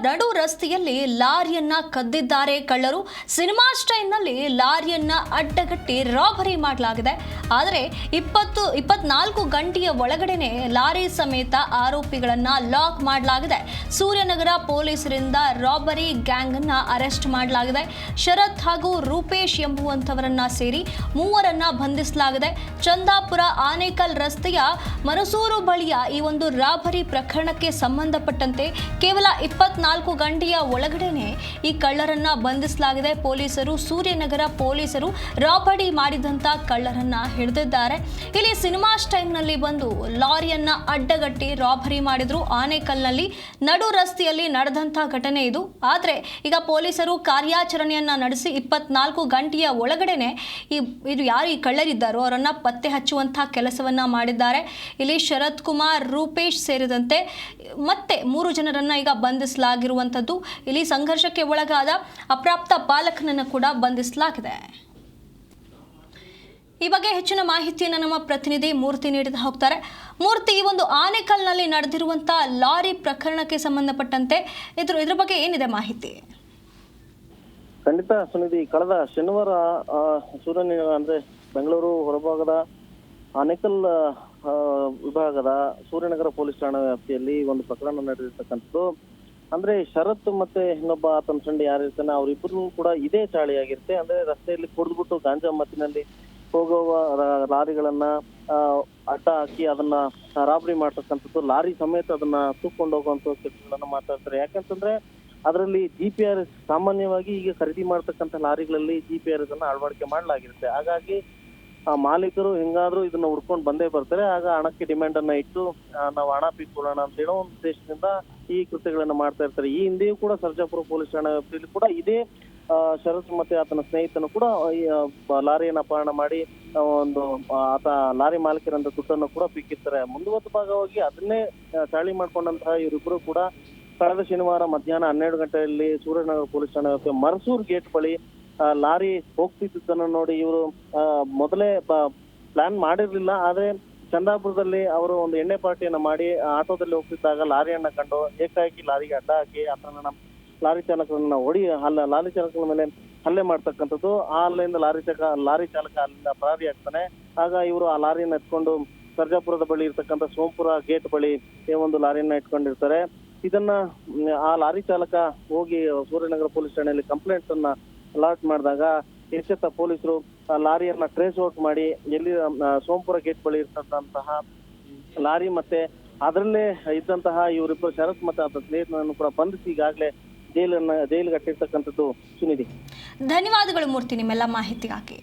ನಡು ರಸ್ತೆಯಲ್ಲಿ ಲಾರಿಯನ್ನ ಕದ್ದಿದ್ದಾರೆ ಕಳ್ಳರು. ಸಿನಿಮಾ ಸ್ಟೈಲ್ನಲ್ಲಿ ಲಾರಿಯನ್ನ ಅಡ್ಡಗಟ್ಟಿ ರಾಬರಿ ಮಾಡಲಾಗಿದೆ. ಆದರೆ 24 ಗಂಟೆಯ ಒಳಗಡೆನೆ ಲಾರಿ ಸಮೇತ ಆರೋಪಿಗಳನ್ನ ಲಾಕ್ ಮಾಡಲಾಗಿದೆ. ಸೂರ್ಯನಗರ ಪೊಲೀಸರಿಂದ ರಾಬರಿ ಗ್ಯಾಂಗ್ ಅನ್ನ ಅರೆಸ್ಟ್ ಮಾಡಲಾಗಿದೆ. ಶರತ್ ಹಾಗೂ ರೂಪೇಶ್ ಎಂಬುವಂತವರನ್ನ ಸೇರಿ ಮೂವರನ್ನ ಬಂಧಿಸಲಾಗಿದೆ. ಚಂದಾಪುರ ಆನೇಕಲ್ ರಸ್ತೆಯ ಮರಸೂರು ಬಳಿಯ ಈ ಒಂದು ರಾಬರಿ ಪ್ರಕರಣಕ್ಕೆ ಸಂಬಂಧಪಟ್ಟಂತೆ ಕೇವಲ 24 ಗಂಟೆಯ ಒಳಗಡೆನೆ ಈ ಕಳ್ಳರನ್ನ ಬಂಧಿಸಲಾಗಿದೆ. ಪೊಲೀಸರು ಸೂರ್ಯನಗರ ಪೊಲೀಸರು ರಾಬರಿ ಮಾಡಿದಂತ ಕಳ್ಳರನ್ನ ಹಿಡಿದಿದ್ದಾರೆ. ಇಲ್ಲಿ ಸಿನಿಮಾ ಸ್ಟೈಲ್ನಲ್ಲಿ ಬಂದು ಲಾರಿಯನ್ನ ಅಡ್ಡಗಟ್ಟಿ ರಾಬರಿ ಮಾಡಿದ್ರು. ಆನೇಕಲ್ನಲ್ಲಿ ನಡು ರಸ್ತೆಯಲ್ಲಿ ನಡೆದಂತ ಘಟನೆ ಇದು. ಆದರೆ ಈಗ ಪೊಲೀಸರು ಕಾರ್ಯಾಚರಣೆಯನ್ನ ನಡೆಸಿ 24 ಗಂಟೆಯ ಒಳಗಡೆನೆ ಇದು ಯಾರು ಈ ಕಳ್ಳರಿದ್ದಾರೋ ಅವರನ್ನ ಪತ್ತೆ ಹಚ್ಚುವಂತಹ ಕೆಲಸವನ್ನ ಮಾಡಿದ್ದಾರೆ. ಇಲ್ಲಿ ಶರತ್ ಕುಮಾರ್, ರೂಪೇಶ್ ಸೇರಿದಂತೆ ಮತ್ತೆ 3 ಜನರನ್ನ ಈಗ ಬಂಧಿಸಲಾಗಿರುವಂಥದ್ದು. ಇಲ್ಲಿ ಸಂಘರ್ಷಕ್ಕೆ ಒಳಗಾದ ಅಪ್ರಾಪ್ತ ಬಾಲಕನನ್ನು ಕೂಡ ಬಂಧಿಸಲಾಗಿದೆ. ಈ ಬಗ್ಗೆ ಹೆಚ್ಚಿನ ಮಾಹಿತಿಯನ್ನು ನಮ್ಮ ಪ್ರತಿನಿಧಿ ಮೂರ್ತಿ ನೀಡಿದ ಹೋಗ್ತಾರೆ. ಮೂರ್ತಿ, ಈ ಒಂದು ಆನೇಕಲ್ನಲ್ಲಿ ನಡೆದಿರುವಂತಹ ಲಾರಿ ಪ್ರಕರಣಕ್ಕೆ ಸಂಬಂಧಪಟ್ಟಂತೆ ಇದ್ರ ಬಗ್ಗೆ ಏನಿದೆ ಮಾಹಿತಿ? ಖಂಡಿತ ಸುನಿಧಿ, ಕಳೆದ ಶನಿವಾರ ಸೂರ್ಯನಗರ ಅಂದ್ರೆ ಬೆಂಗಳೂರು ಹೊರಭಾಗದ ಆನೇಕಲ್ ವಿಭಾಗದ ಸೂರ್ಯನಗರ ಪೊಲೀಸ್ ಠಾಣಾ ವ್ಯಾಪ್ತಿಯಲ್ಲಿ ಒಂದು ಪ್ರಕರಣ ನಡೆದಿರ್ತಕ್ಕಂಥದ್ದು. ಅಂದ್ರೆ ಶರತ್ ಮತ್ತೆ ಇನ್ನೊಬ್ಬ ಆತನ ಫ್ರೆಂಡ್ ಯಾರಿರ್ತಾನೆ ಅವರಿಬ್ಬರು ಕೂಡ ಇದೇ ಚಾಳಿಯಾಗಿರುತ್ತೆ. ಅಂದ್ರೆ ರಸ್ತೆಯಲ್ಲಿ ಕುಡಿದ್ಬಿಟ್ಟು ಗಾಂಜಾ ಮತ್ತಿನಲ್ಲಿ ಹೋಗುವ ಲಾರಿಗಳನ್ನ ಅಡ್ಡ ಹಾಕಿ ಅದನ್ನ ರಾಬರಿ ಮಾಡ್ತಕ್ಕಂಥದ್ದು, ಲಾರಿ ಸಮೇತ ಅದನ್ನ ತೂಕೊಂಡು ಹೋಗುವಂತ ಕೆಲಸಗಳನ್ನ ಮಾಡ್ತಾ ಯಾಕಂತಂದ್ರೆ ಅದರಲ್ಲಿ GPS ಸಾಮಾನ್ಯವಾಗಿ ಈಗ ಖರೀದಿ ಮಾಡ್ತಕ್ಕಂಥ ಲಾರಿಗಳಲ್ಲಿ GPS ಅನ್ನ ಅಳವಡಿಕೆ ಮಾಡಲಾಗಿರುತ್ತೆ. ಹಾಗಾಗಿ ಮಾಲೀಕರು ಹಿಂಗಾದ್ರೂ ಇದನ್ನ ಹುಡ್ಕೊಂಡು ಬಂದೇ ಬರ್ತಾರೆ. ಆಗ ಹಣಕ್ಕೆ ಡಿಮ್ಯಾಂಡ್ ಅನ್ನ ಇಟ್ಟು ನಾವು ಹಣ ಪೀಕೊಳ್ಳೋಣ ಅಂತ ಹೇಳೋ ಒಂದು ಉದ್ದೇಶದಿಂದ ಈ ಕೃತ್ಯಗಳನ್ನ ಮಾಡ್ತಾ ಇರ್ತಾರೆ. ಈ ಹಿಂದೆಯೂ ಕೂಡ ಸರ್ಜಾಪುರ ಪೊಲೀಸ್ ಠಾಣಾ ವ್ಯಾಪ್ತಿಯಲ್ಲಿ ಕೂಡ ಇದೇ ಶರತ್ ಮತ್ತೆ ಆತನ ಸ್ನೇಹಿತನು ಕೂಡ ಲಾರಿಯನ್ನು ಅಪಹರಣ ಮಾಡಿ ಒಂದು ಆತ ಲಾರಿ ಮಾಲೀಕರಂತ ದುಡ್ಡನ್ನು ಕೂಡ ಪೀಕಿರ್ತಾರೆ. ಮುಂದುವರೆದ ಭಾಗವಾಗಿ ಅದನ್ನೇ ಚಾಳಿ ಮಾಡ್ಕೊಂಡಂತಹ ಇವರಿಬ್ಬರು ಕೂಡ ಕಳೆದ ಶನಿವಾರ ಮಧ್ಯಾಹ್ನ 12 ಗಂಟೆಯಲ್ಲಿ ಸೂರ್ಯನಗರ ಪೊಲೀಸ್ ಠಾಣಾ ವ್ಯಾಪ್ತಿಯ ಮರಸೂರ್ ಗೇಟ್ ಬಳಿ ಲಾರಿ ಹೋಗ್ತಿದ್ದನ್ನು ನೋಡಿ ಇವರು ಮೊದಲೇ ಪ್ಲಾನ್ ಮಾಡಿರ್ಲಿಲ್ಲ. ಆದ್ರೆ ಚಂದಾಪುರದಲ್ಲಿ ಅವರು ಒಂದು ಎಣ್ಣೆ ಪಾರ್ಟಿಯನ್ನ ಮಾಡಿ ಆಟೋದಲ್ಲಿ ಹೋಗ್ತಿದ್ದಾಗ ಲಾರಿಯನ್ನ ಕಂಡು ಏಕಾಏಕಿ ಲಾರಿಗೆ ಅಡ್ಡ ಹಾಕಿ ಆತನ ಲಾರಿ ಚಾಲಕರನ್ನ ಲಾರಿ ಚಾಲಕನ ಮೇಲೆ ಹಲ್ಲೆ ಮಾಡ್ತಕ್ಕಂಥದ್ದು. ಆ ಹಲ್ಲೆಯಿಂದ ಲಾರಿ ಚಾಲಕ ಅಲ್ಲಿಂದ ಪರಾರಿ ಆಗ್ತಾನೆ. ಆಗ ಇವರು ಆ ಲಾರಿಯನ್ನ ಎತ್ಕೊಂಡು ಸರ್ಜಾಪುರದ ಬಳಿ ಇರ್ತಕ್ಕಂಥ ಸೋಂಪುರ ಗೇಟ್ ಬಳಿ ಒಂದು ಲಾರಿಯನ್ನ ಇಟ್ಕೊಂಡಿರ್ತಾರೆ. ಇದನ್ನ ಆ ಲಾರಿ ಚಾಲಕ ಹೋಗಿ ಸೂರ್ಯನಗರ ಪೊಲೀಸ್ ಠಾಣೆಯಲ್ಲಿ ಕಂಪ್ಲೇಂಟ್ ಅನ್ನ ಲಾಟ್ ಮಾಡಿದಾಗ ಎಚ್ಚೆತ್ತ ಪೊಲೀಸರು ಲಾರಿಯನ್ನ ಟ್ರೇಸ್ ಔಟ್ ಮಾಡಿ ಎಲ್ಲಿ ಸೋಂಪುರ ಗೇಟ್ ಬಳಿ ಇರ್ತಕ್ಕಂತಹ ಲಾರಿ ಮತ್ತೆ ಅದರಲ್ಲೇ ಇದ್ದಂತಹ ಇವರಿಬ್ಬರು ಶರತ್ ಮತ್ತೆ ಆತ ಸ್ನೇಹಿತನನ್ನು ಕೂಡ ಬಂಧಿಸಿ ಈಗಾಗಲೇ ಜೈಲಿಗೆ ಕಟ್ಟಿರ್ತಕ್ಕಂಥದ್ದು. ಸುನಿಧಿ, ಧನ್ಯವಾದಗಳು ಮೂರ್ತಿ ನಿಮ್ಮೆಲ್ಲ ಮಾಹಿತಿಗಾಗಿ.